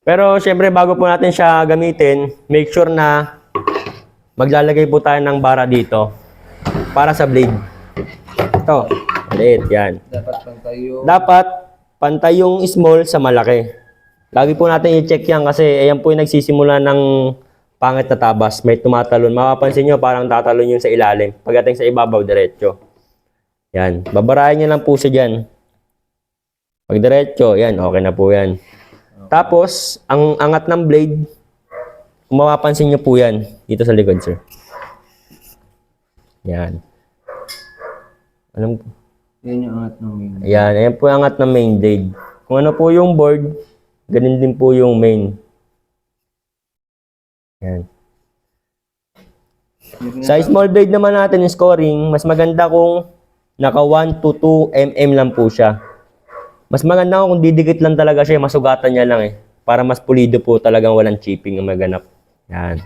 Pero syempre bago po natin siya gamitin, make sure na maglalagay po tayo ng bara dito para sa blade. Ito, maliit yan. Dapat pantay yung small sa malaki. Lagi po natin i-check yan kasi ayan po yung nagsisimula ng pangit na tabas. May tumatalon. Mapapansin nyo parang tatalon yun sa ilalim. Pagdating sa ibabaw, diretso. Yan. Babarahin nyo lang po siya dyan. Pag diretso, yan. Okay na po yan. Tapos, ang angat ng blade, kung mapapansin nyo po yan, dito sa likod, sir. Yan. Alam po. Yan yung angat ng main. Yan. Ayan po yung angat ng main blade. Kung ano po yung board, ganun din po yung main. Yan. Sa small blade naman natin yung scoring, mas maganda kung naka 1 to 2 mm lang po siya. Mas maganda kung didikit lang talaga siya, masugatan niya lang eh. Para mas pulido po talagang walang chipping ang maganap. Yan.